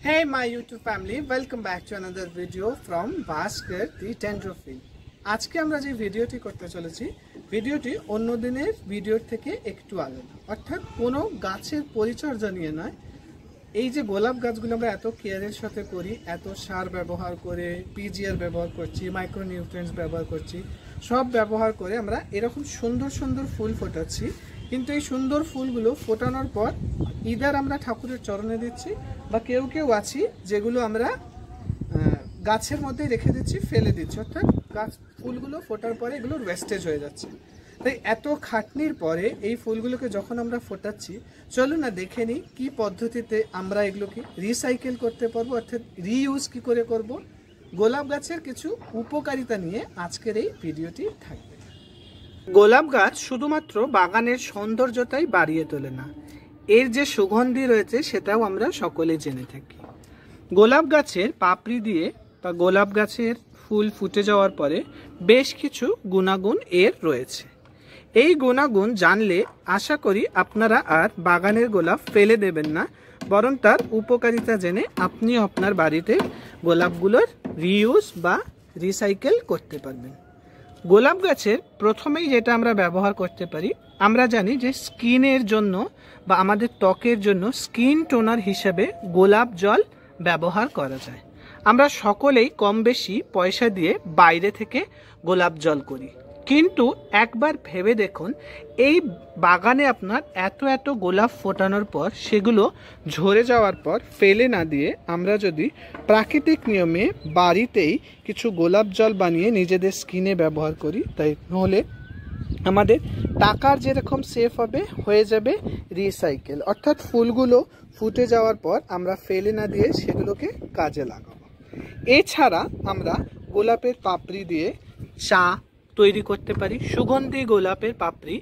Hey my YouTube family, welcome back to another video from Bhaskar the Dendrophile। আজকে আমরা যে ভিডিওটি করতে চলেছি ভিডিওটি অন্য দিনের ভিডিওর থেকে একটু আলাদা, অর্থাৎ কোনো গাছের পরিচর্যা নিয়ে নয়। এই যে গোলাপ গাছগুলো আমরা এত কেয়ারের সাথে করি, এত সার ব্যবহার করে, পিজিআর ব্যবহার করছি, মাইক্রোনিউট্রিয়েন্টস ব্যবহার করছি, সব ব্যবহার করে আমরা এরকম সুন্দর সুন্দর ফুল ফোটাচ্ছি। কিন্তু এই সুন্দর ফুলগুলো ফোটানোর পর ইদার আমরা ঠাকুরের চরণে দিচ্ছি, বা কেউ কেউ আছি যেগুলো আমরা গাছের মধ্যে রেখে দিচ্ছি, ফেলে দিচ্ছি, অর্থাৎ গাছ ফুলগুলো ফোটার পরে এগুলো ওয়েস্টেজ হয়ে যাচ্ছে। তাই এত খাটনির পরে এই ফুলগুলোকে যখন আমরা ফোটাচ্ছি, চলো না দেখে নিই কী পদ্ধতিতে আমরা এগুলোকে রিসাইকেল করতে পারবো, অর্থাৎ রিইউজ কী করে করব। গোলাপ গাছের কিছু উপকারিতা নিয়ে আজকের এই ভিডিওটি থাকবে। গোলাপ গাছ শুধুমাত্র বাগানের সৌন্দর্যতাই বাড়িয়ে তোলে না, এর যে সুগন্ধি রয়েছে সেটাও আমরা সকলে জেনে থাকি। গোলাপ গাছের পাপড়ি দিয়ে বা গোলাপ গাছের ফুল ফুটে যাওয়ার পরে বেশ কিছু গুণাগুণ এর রয়েছে। এই গুণাগুণ জানলে আশা করি আপনারা আর বাগানের গোলাপ ফেলে দেবেন না, বরং তার উপকারিতা জেনে আপনিও আপনার বাড়িতে গোলাপগুলোর রিইউজ বা রিসাইকেল করতে পারবেন। গোলাপ গাছের প্রথমেই যেটা আমরা ব্যবহার করতে পারি, আমরা জানি যে স্কিনের জন্য বা আমাদের ত্বকের জন্য স্কিন টোনার হিসেবে গোলাপ জল ব্যবহার করা যায়। আমরা সকলেই কম বেশি পয়সা দিয়ে বাইরে থেকে গোলাপ জল করি, কিন্তু একবার ভেবে দেখুন এই বাগানে আপনার এত এত গোলাপ ফোটানোর পর সেগুলো ঝরে যাওয়ার পর ফেলে না দিয়ে আমরা যদি প্রাকৃতিক নিয়মে বাড়িতেই কিছু গোলাপ জল বানিয়ে নিজেদের স্কিনে ব্যবহার করি, তাই হলে আমাদের টাকার যেরকম সেভ হবে, হয়ে যাবে রিসাইকেল, অর্থাৎ ফুলগুলো ফুটে যাওয়ার পর আমরা ফেলে না দিয়ে সেগুলোকে কাজে লাগাবো। এছাড়া আমরা গোলাপের পাপড়ি দিয়ে চা তৈরি করতে পারি। সুগন্ধি গোলাপের পাপড়ি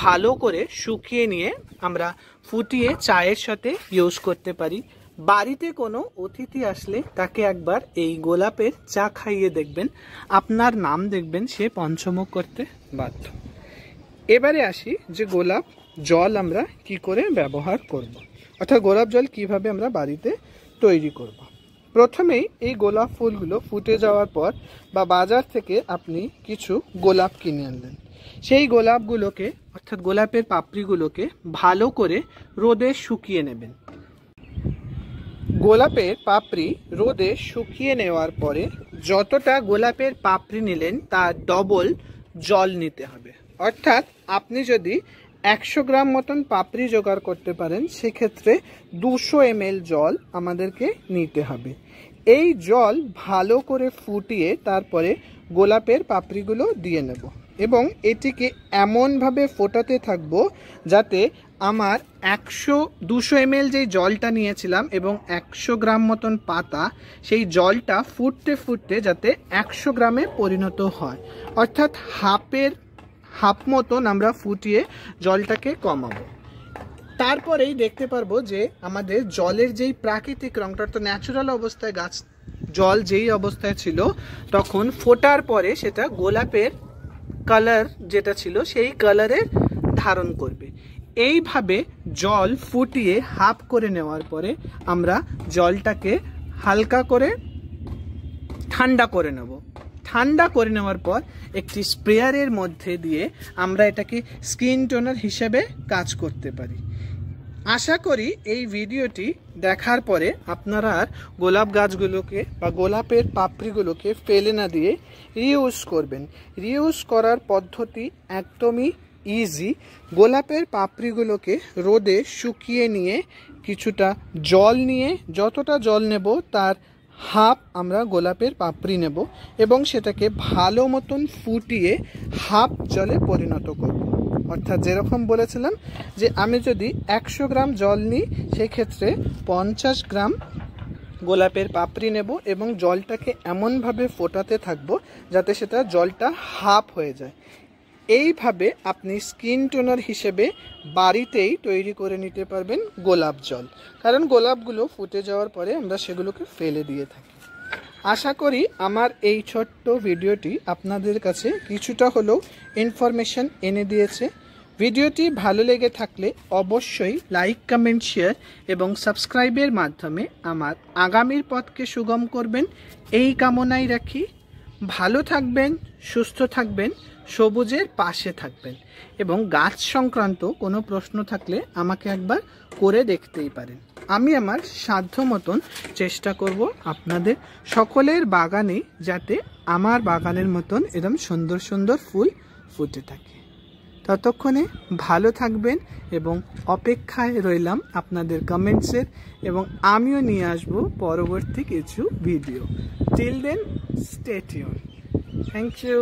ভালো করে শুকিয়ে নিয়ে আমরা ফুটিয়ে চায়ের সাথে ইউজ করতে পারি। বাড়িতে কোনো অতিথি আসলে তাকে একবার এই গোলাপের চা খাইয়ে দেখবেন, আপনার নাম দেখবেন সে পঞ্চমুখ করতে বাধ্য। এবারে আসি যে গোলাপ জল আমরা কি করে ব্যবহার করব, অর্থাৎ গোলাপ জল কিভাবে আমরা বাড়িতে তৈরি করব। প্রথমেই এই গোলাপ ফুলগুলো ফুটে যাওয়ার পর বা বাজার থেকে আপনি কিছু গোলাপ কিনে আনলেন। সেই গোলাপগুলোকে অর্থাৎ গোলাপের পাপড়িগুলোকে ভালো করে রোদে শুকিয়ে নেবেন। গোলাপের পাপড়ি রোদে শুকিয়ে নেওয়ার পরে যতটা গোলাপের পাপড়ি নিলেন তার ডবল জল নিতে হবে। অর্থাৎ আপনি যদি 100 গ্রাম মতন পাপড়ি জোগাড় করতে পারেন, সেক্ষেত্রে 200 ml জল আমাদেরকে নিতে হবে। এই জল ভালো করে ফুটিয়ে তারপরে গোলাপের পাপড়িগুলো দিয়ে নেব এবং এটিকে এমনভাবে ফোটাতে থাকবো যাতে আমার 200 ml যেই জলটা নিয়েছিলাম এবং 100 গ্রাম মতন পাতা, সেই জলটা ফুটতে ফুটতে যাতে 100 গ্রামে পরিণত হয়, অর্থাৎ হাফ মতন আমরা ফুটিয়ে জলটাকে কমাবো। তারপরেই দেখতে পারবো যে আমাদের জলের যেই প্রাকৃতিক রংটা, তো ন্যাচারাল অবস্থায় গাছ জল যেই অবস্থায় ছিল তখন ফোটার পরে সেটা গোলাপের কালার যেটা ছিল সেই কালারে ধারণ করবে। এইভাবে জল ফুটিয়ে হাফ করে নেওয়ার পরে আমরা জলটাকে হালকা করে ঠান্ডা করে নেব। ঠান্ডা করে নেওয়ার পর একটি স্প্রেয়ারের মধ্যে দিয়ে আমরা এটাকে স্কিন টোনার হিসেবে কাজ করতে পারি। আশা করি এই ভিডিওটি দেখার পরে আপনারা আর গোলাপ গাছগুলোকে বা গোলাপের পাপড়িগুলোকে ফেলে না দিয়ে রিইউজ করবেন। রিইউজ করার পদ্ধতি একদমই ইজি। গোলাপের পাপড়িগুলোকে রোদে শুকিয়ে নিয়ে কিছুটা জল নিয়ে, যতটা জল নেব তার হাফ আমরা গোলাপের পাপড়ি নেব এবং সেটাকে ভালো মতন ফুটিয়ে হাফ জলে পরিণত করব। অর্থাৎ যেরকম বলেছিলাম যে আমি যদি 100 গ্রাম জল নিই, সেক্ষেত্রে 50 গ্রাম গোলাপের পাপড়ি নেব এবং জলটাকে এমনভাবে ফোটাতে থাকবো যাতে সেটা জলটা হাফ হয়ে যায়। এইভাবে আপনি স্কিন টোনার হিসেবে বাড়িতেই তৈরি করে নিতে পারবেন গোলাপ জল, কারণ গোলাপগুলো ফুটে যাওয়ার পরে আমরা সেগুলোকে ফেলে দিয়ে থাকি। আশা করি আমার এই ছোট্ট ভিডিওটি আপনাদের কাছে কিছুটা হলেও ইনফরমেশন এনে দিয়েছে। ভিডিওটি ভালো লেগে থাকলে অবশ্যই লাইক, কমেন্ট, শেয়ার এবং সাবস্ক্রাইবের মাধ্যমে আমার আগামীর পথকে সুগম করবেন এই কামনাই রাখি। ভালো থাকবেন, সুস্থ থাকবেন, সবুজের পাশে থাকবেন এবং গাছ সংক্রান্ত কোনো প্রশ্ন থাকলে আমাকে একবার করে দেখতেই পারেন। আমি আমার সাধ্য মতন চেষ্টা করব আপনাদের সকলের বাগানে যাতে আমার বাগানের মতন এরকম সুন্দর সুন্দর ফুল ফুটে থাকে। ততক্ষণে ভালো থাকবেন এবং অপেক্ষায় রইলাম আপনাদের কমেন্টসের, এবং আমিও নিয়ে আসব পরবর্তী কিছু video. Till then, stay tune. Thank you.